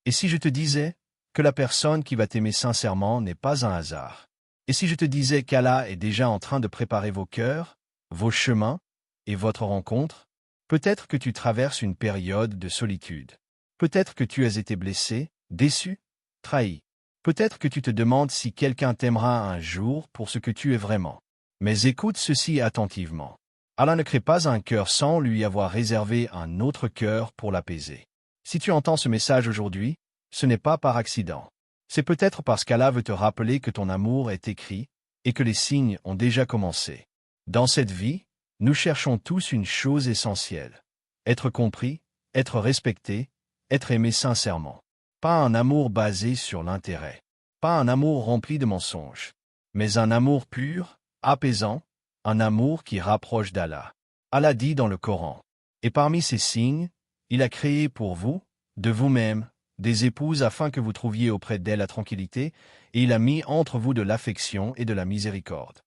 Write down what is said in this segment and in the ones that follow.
Et si je te disais que la personne qui va t'aimer sincèrement n'est pas un hasard? Et si je te disais qu'Allah est déjà en train de préparer vos cœurs, vos chemins et votre rencontre? Peut-être que tu traverses une période de solitude. Peut-être que tu as été blessé, déçu, trahi. Peut-être que tu te demandes si quelqu'un t'aimera un jour pour ce que tu es vraiment. Mais écoute ceci attentivement. Allah ne crée pas un cœur sans lui avoir réservé un autre cœur pour l'apaiser. Si tu entends ce message aujourd'hui, ce n'est pas par accident. C'est peut-être parce qu'Allah veut te rappeler que ton amour est écrit et que les signes ont déjà commencé. Dans cette vie, nous cherchons tous une chose essentielle. Être compris, être respecté, être aimé sincèrement. Pas un amour basé sur l'intérêt. Pas un amour rempli de mensonges. Mais un amour pur, apaisant, un amour qui rapproche d'Allah. Allah dit dans le Coran. Et parmi ces signes, il a créé pour vous, de vous-même, des épouses afin que vous trouviez auprès d'elles la tranquillité, et il a mis entre vous de l'affection et de la miséricorde.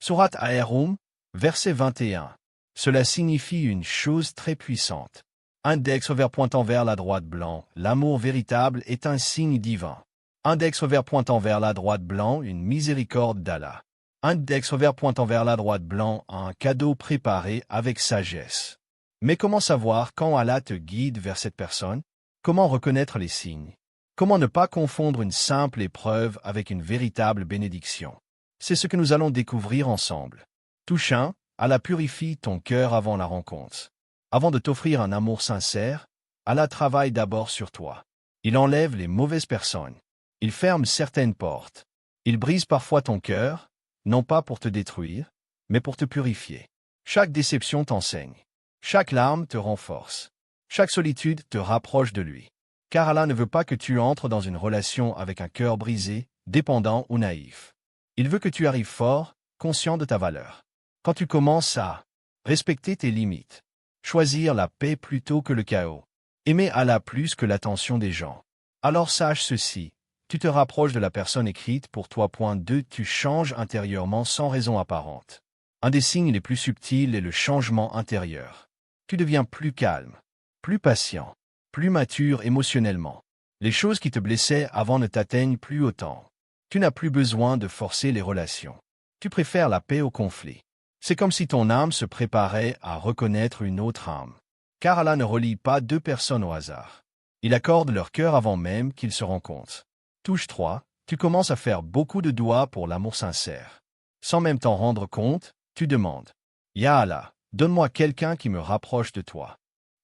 Sourate Ar-Rum, verset 21. Cela signifie une chose très puissante. Index ouvert pointant vers la droite blanc, l'amour véritable est un signe divin. Index ouvert pointant vers la droite blanc, une miséricorde d'Allah. Index ouvert pointant vers la droite blanc, un cadeau préparé avec sagesse. Mais comment savoir quand Allah te guide vers cette personne? Comment reconnaître les signes? Comment ne pas confondre une simple épreuve avec une véritable bénédiction? C'est ce que nous allons découvrir ensemble. Touche 1, Allah purifie ton cœur avant la rencontre. Avant de t'offrir un amour sincère, Allah travaille d'abord sur toi. Il enlève les mauvaises personnes. Il ferme certaines portes. Il brise parfois ton cœur, non pas pour te détruire, mais pour te purifier. Chaque déception t'enseigne. Chaque larme te renforce. Chaque solitude te rapproche de lui. Car Allah ne veut pas que tu entres dans une relation avec un cœur brisé, dépendant ou naïf. Il veut que tu arrives fort, conscient de ta valeur. Quand tu commences à respecter tes limites, choisir la paix plutôt que le chaos, aimer Allah plus que l'attention des gens, alors sache ceci, tu te rapproches de la personne écrite pour toi. 2. Tu changes intérieurement sans raison apparente. Un des signes les plus subtils est le changement intérieur. Tu deviens plus calme, plus patient, plus mature émotionnellement. Les choses qui te blessaient avant ne t'atteignent plus autant. Tu n'as plus besoin de forcer les relations. Tu préfères la paix au conflit. C'est comme si ton âme se préparait à reconnaître une autre âme. Car Allah ne relie pas deux personnes au hasard. Il accorde leur cœur avant même qu'ils se rencontrent. Touche 3, tu commences à faire beaucoup de doigts pour l'amour sincère. Sans même t'en rendre compte, tu demandes. Ya Allah, donne-moi quelqu'un qui me rapproche de toi.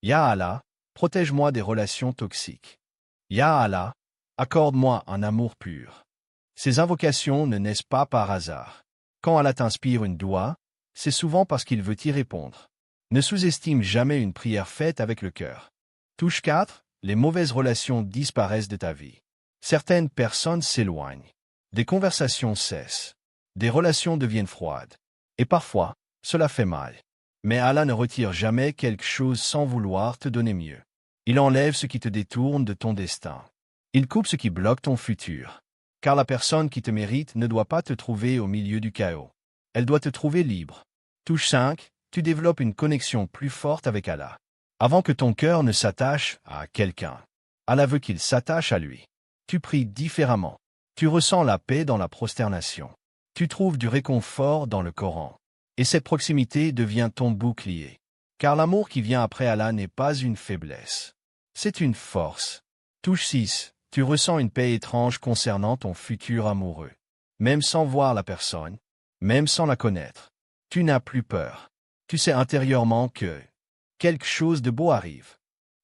Ya Allah, protège-moi des relations toxiques. Ya Allah, accorde-moi un amour pur. Ces invocations ne naissent pas par hasard. Quand Allah t'inspire une doua, c'est souvent parce qu'il veut y répondre. Ne sous-estime jamais une prière faite avec le cœur. Touche 4, les mauvaises relations disparaissent de ta vie. Certaines personnes s'éloignent. Des conversations cessent. Des relations deviennent froides. Et parfois, cela fait mal. Mais Allah ne retire jamais quelque chose sans vouloir te donner mieux. Il enlève ce qui te détourne de ton destin. Il coupe ce qui bloque ton futur. Car la personne qui te mérite ne doit pas te trouver au milieu du chaos. Elle doit te trouver libre. Touche 5, tu développes une connexion plus forte avec Allah. Avant que ton cœur ne s'attache à quelqu'un, Allah veut qu'il s'attache à lui. Tu pries différemment. Tu ressens la paix dans la prosternation. Tu trouves du réconfort dans le Coran. Et cette proximité devient ton bouclier. Car l'amour qui vient après Allah n'est pas une faiblesse. C'est une force. Touche 6, tu ressens une paix étrange concernant ton futur amoureux. Même sans voir la personne, même sans la connaître, tu n'as plus peur. Tu sais intérieurement que quelque chose de beau arrive.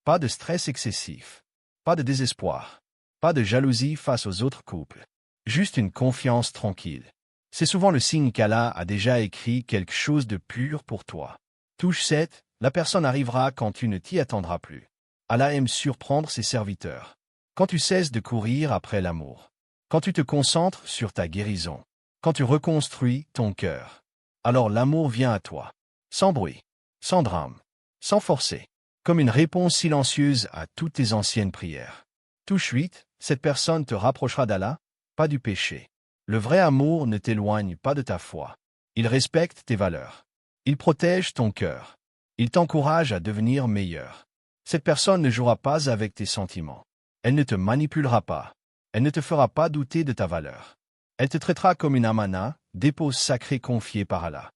Pas de stress excessif. Pas de désespoir. Pas de jalousie face aux autres couples. Juste une confiance tranquille. C'est souvent le signe qu'Allah a déjà écrit quelque chose de pur pour toi. Touche 7, la personne arrivera quand tu ne t'y attendras plus. Allah aime surprendre ses serviteurs. Quand tu cesses de courir après l'amour. Quand tu te concentres sur ta guérison. Quand tu reconstruis ton cœur. Alors l'amour vient à toi. Sans bruit. Sans drame. Sans forcer. Comme une réponse silencieuse à toutes tes anciennes prières. Touche 8, cette personne te rapprochera d'Allah, pas du péché. Le vrai amour ne t'éloigne pas de ta foi. Il respecte tes valeurs. Il protège ton cœur. Il t'encourage à devenir meilleur. Cette personne ne jouera pas avec tes sentiments. Elle ne te manipulera pas. Elle ne te fera pas douter de ta valeur. Elle te traitera comme une amana, dépôt sacré confié par Allah.